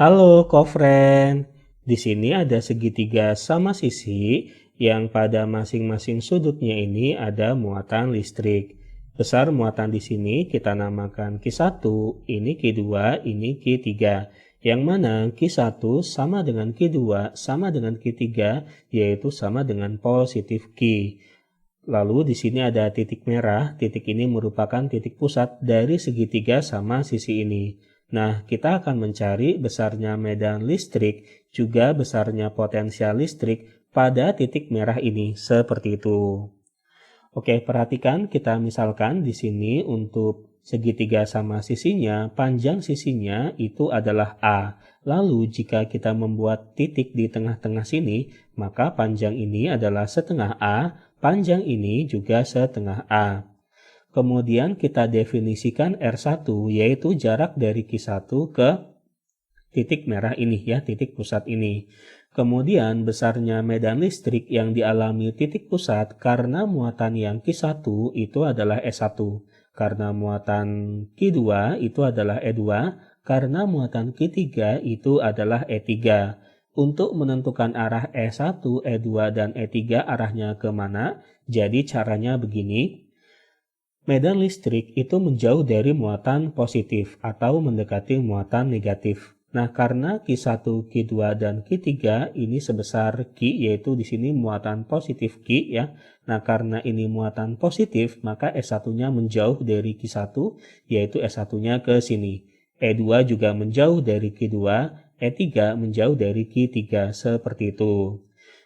Halo, Kofren. Di sini ada segitiga sama sisi yang pada masing-masing sudutnya ini ada muatan listrik. Besar muatan di sini kita namakan Q1, ini Q2, ini Q3. Yang mana Q1 sama dengan Q2 sama dengan Q3, yaitu sama dengan positif Q. Lalu di sini ada titik merah, titik ini merupakan titik pusat dari segitiga sama sisi ini. Nah, kita akan mencari besarnya medan listrik, juga besarnya potensial listrik pada titik merah ini, seperti itu. Oke, perhatikan kita misalkan di sini untuk segitiga sama sisinya, panjang sisinya itu adalah A. Lalu jika kita membuat titik di tengah-tengah sini, maka panjang ini adalah setengah A, panjang ini juga setengah A. Kemudian kita definisikan R1, yaitu jarak dari Q1 ke titik merah ini ya, titik pusat ini. Kemudian besarnya medan listrik yang dialami titik pusat karena muatan yang Q1 itu adalah E1, karena muatan Q2 itu adalah E2, karena muatan Q3 itu adalah E3. Untuk menentukan arah E1, E2, dan E3 arahnya kemana, jadi caranya begini. Medan listrik itu menjauh dari muatan positif atau mendekati muatan negatif. Nah, karena Q1, Q2, dan Q3 ini sebesar Q, yaitu di sini muatan positif Q ya. Nah, karena ini muatan positif, maka S1-nya menjauh dari Q1, yaitu S1-nya ke sini. E2 juga menjauh dari Q2, E3 menjauh dari Q3, seperti itu.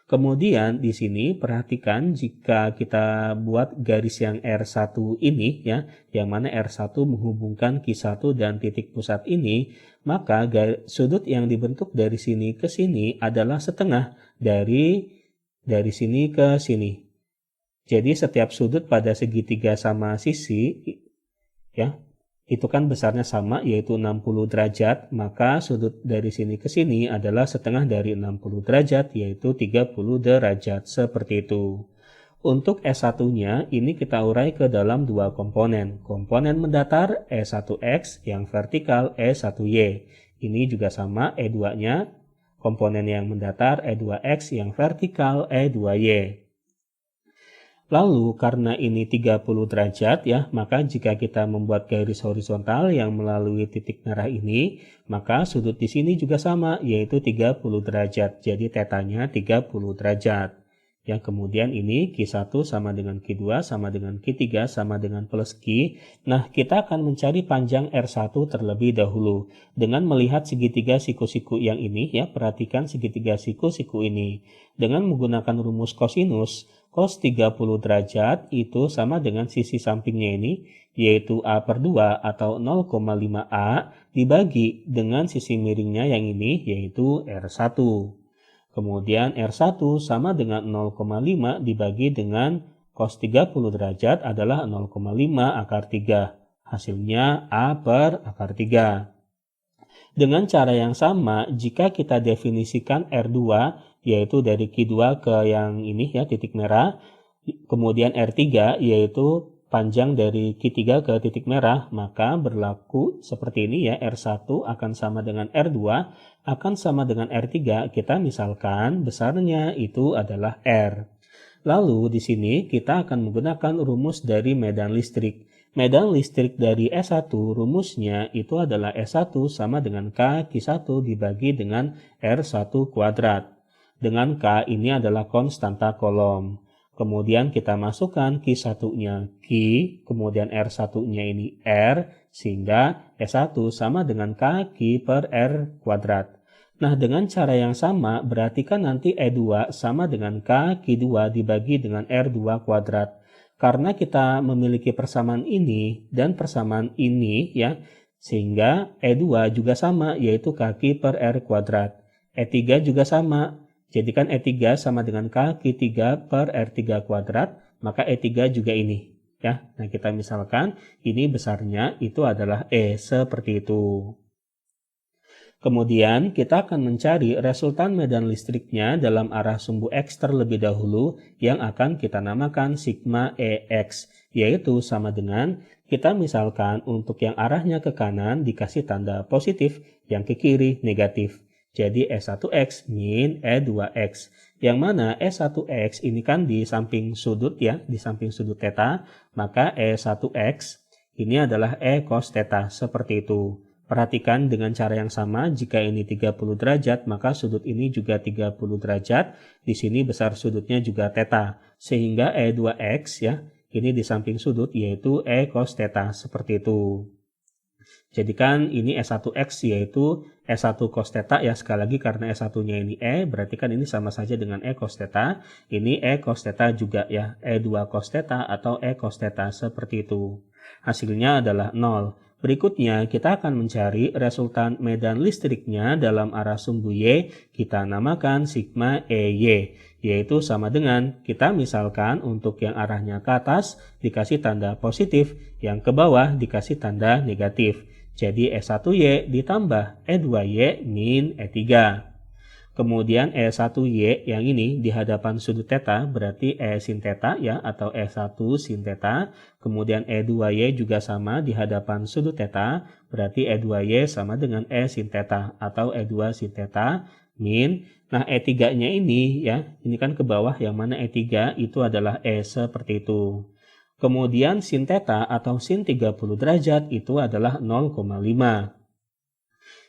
Kemudian di sini perhatikan jika kita buat garis yang R1 ini ya, yang mana R1 menghubungkan Q1 dan titik pusat ini, maka sudut yang dibentuk dari sini ke sini adalah setengah dari sini ke sini. Jadi setiap sudut pada segitiga sama sisi ya, itu kan besarnya sama yaitu 60 derajat, maka sudut dari sini ke sini adalah setengah dari 60 derajat yaitu 30 derajat, seperti itu. Untuk S1-nya ini kita urai ke dalam dua komponen. Komponen mendatar E1X yang vertikal E1Y. Ini juga sama E2-nya. Komponen yang mendatar E2X yang vertikal E2Y. Lalu karena ini 30 derajat ya, maka jika kita membuat garis horizontal yang melalui titik merah ini, maka sudut di sini juga sama, yaitu 30 derajat. Jadi tetanya 30 derajat. Yang kemudian ini Q1 sama dengan Q2 sama dengan Q3 sama dengan plus Q. Nah, kita akan mencari panjang R1 terlebih dahulu dengan melihat segitiga siku-siku yang ini ya, perhatikan segitiga siku-siku ini. Dengan menggunakan rumus kosinus, cos 30 derajat itu sama dengan sisi sampingnya ini, yaitu A per 2 atau 0,5A dibagi dengan sisi miringnya yang ini, yaitu R1. Kemudian R1 sama dengan 0,5 dibagi dengan cos 30 derajat adalah 0,5 akar 3. Hasilnya A per akar 3. Dengan cara yang sama, jika kita definisikan R2, yaitu dari Q2 ke yang ini ya, titik merah, kemudian R3, yaitu panjang dari Q3 ke titik merah, maka berlaku seperti ini ya, R1 akan sama dengan R2, akan sama dengan R3, kita misalkan besarnya itu adalah R. Lalu di sini kita akan menggunakan rumus dari medan listrik. Medan listrik dari S1 rumusnya itu adalah S1 sama dengan K Q1 dibagi dengan R1 kuadrat. Dengan K ini adalah konstanta kolom. Kemudian kita masukkan Q1-nya Q, kemudian R1-nya ini R, sehingga S1 sama dengan K Q per R kuadrat. Nah, dengan cara yang sama, berarti kan nanti E2 sama dengan K Q2 dibagi dengan R2 kuadrat. Karena kita memiliki persamaan ini dan persamaan ini ya, sehingga E2 juga sama, yaitu kaki per R kuadrat. E3 juga sama, jadikan E3 sama dengan kaki 3 per R3 kuadrat, maka E3 juga ini. Ya, nah kita misalkan ini besarnya itu adalah E, seperti itu. Kemudian kita akan mencari resultan medan listriknya dalam arah sumbu X terlebih dahulu yang akan kita namakan sigma EX, yaitu sama dengan kita misalkan untuk yang arahnya ke kanan dikasih tanda positif, yang ke kiri negatif. Jadi E1X min E2X, yang mana E1X ini kan di samping sudut ya, di samping sudut theta, maka E1X ini adalah E cos theta, seperti itu. Perhatikan dengan cara yang sama, jika ini 30 derajat, maka sudut ini juga 30 derajat. Di sini besar sudutnya juga theta. Sehingga E2X ya, ini di samping sudut yaitu E cos theta, seperti itu. Jadikan ini E1X yaitu E1 cos theta ya, sekali lagi karena E1-nya ini E, berarti kan ini sama saja dengan E cos theta. Ini E cos theta juga ya, E2 cos theta atau E cos theta, seperti itu. Hasilnya adalah 0. Berikutnya, kita akan mencari resultan medan listriknya dalam arah sumbu Y, kita namakan sigma EY, yaitu sama dengan, kita misalkan untuk yang arahnya ke atas dikasih tanda positif, yang ke bawah dikasih tanda negatif. Jadi E1Y ditambah E2Y min E3. Kemudian E1Y yang ini di hadapan sudut theta berarti E sin theta ya, atau E1 sin theta. Kemudian E2Y juga sama di hadapan sudut theta berarti E2Y sama dengan E sin theta atau E2 sin theta min. Nah E3-nya ini ya, ini kan ke bawah, yang mana E3 itu adalah E, seperti itu. Kemudian sin theta atau sin 30 derajat itu adalah 0,5.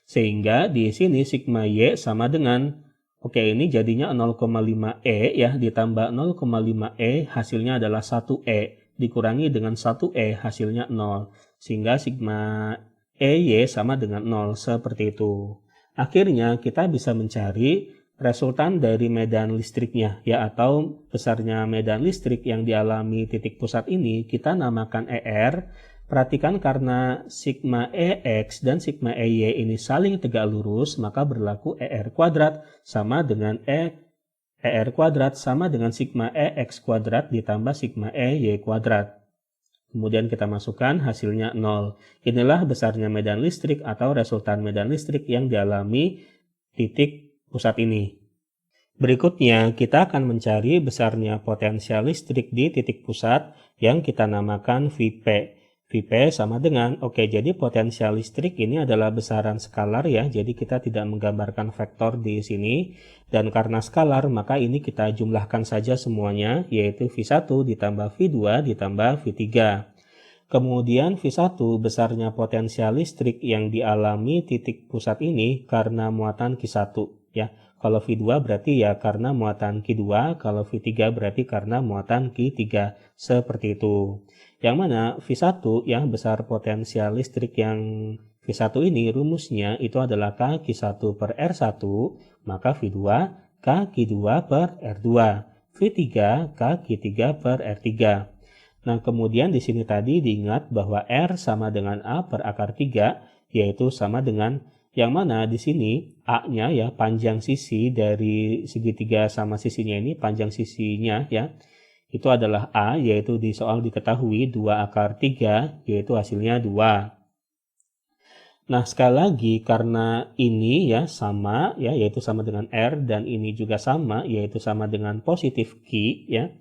Sehingga di sini sigma Y sama dengan, oke ini jadinya 0,5 E ya, ditambah 0,5 E hasilnya adalah 1 E, dikurangi dengan 1 E hasilnya 0. Sehingga sigma EY sama dengan 0, seperti itu. Akhirnya kita bisa mencari resultan dari medan listriknya ya, atau besarnya medan listrik yang dialami titik pusat ini kita namakan ER. Perhatikan karena sigma EX dan sigma EY ini saling tegak lurus, maka berlaku ER kuadrat sama dengan ER kuadrat sama dengan sigma EX kuadrat ditambah sigma EY kuadrat. Kemudian kita masukkan hasilnya 0. Inilah besarnya medan listrik atau resultan medan listrik yang dialami titik pusat ini. Berikutnya kita akan mencari besarnya potensial listrik di titik pusat yang kita namakan Vp. Vp sama dengan, jadi potensial listrik ini adalah besaran skalar ya, jadi kita tidak menggambarkan vektor di sini, dan karena skalar maka ini kita jumlahkan saja semuanya, yaitu V1 ditambah V2 ditambah V3. Kemudian V1 besarnya potensial listrik yang dialami titik pusat ini karena muatan Q1 ya. Kalau V2 berarti ya karena muatan Q2, kalau V3 berarti karena muatan Q3, seperti itu. Yang mana V1 yang besar potensial listrik yang V1 ini rumusnya itu adalah K Q1 per R1, maka V2 K Q2 per R2, V3 K Q3 per R3. Nah kemudian di sini tadi diingat bahwa R sama dengan A per akar 3, yaitu sama dengan, yang mana di sini A-nya ya panjang sisi dari segitiga sama sisinya ini, panjang sisinya ya, itu adalah A, yaitu di soal diketahui 2 akar 3, yaitu hasilnya 2. Nah sekali lagi karena ini ya sama ya, yaitu sama dengan R, dan ini juga sama, yaitu sama dengan positif Q ya.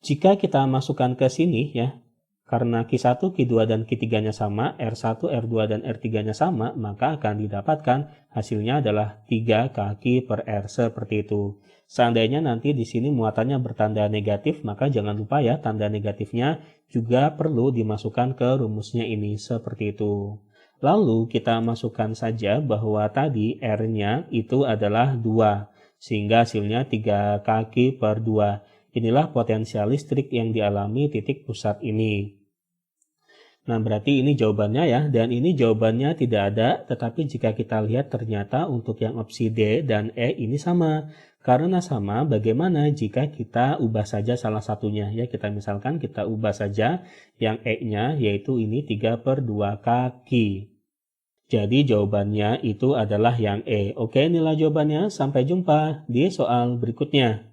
Jika kita masukkan ke sini ya, karena Q1, Q2, dan Q3-nya sama, R1, R2, dan R3-nya sama, maka akan didapatkan hasilnya adalah 3 kaki per R, seperti itu. Seandainya nanti di sini muatannya bertanda negatif, maka jangan lupa ya, tanda negatifnya juga perlu dimasukkan ke rumusnya ini, seperti itu. Lalu kita masukkan saja bahwa tadi R-nya itu adalah 2, sehingga hasilnya 3 kaki per 2. Inilah potensial listrik yang dialami titik pusat ini. Nah berarti ini jawabannya ya, dan ini jawabannya tidak ada, tetapi jika kita lihat ternyata untuk yang opsi D dan E ini sama. Karena sama, bagaimana jika kita ubah saja salah satunya ya, kita misalkan kita ubah saja yang E-nya, yaitu ini 3 per 2 kaki. Jadi jawabannya itu adalah yang E. Oke, inilah jawabannya, sampai jumpa di soal berikutnya.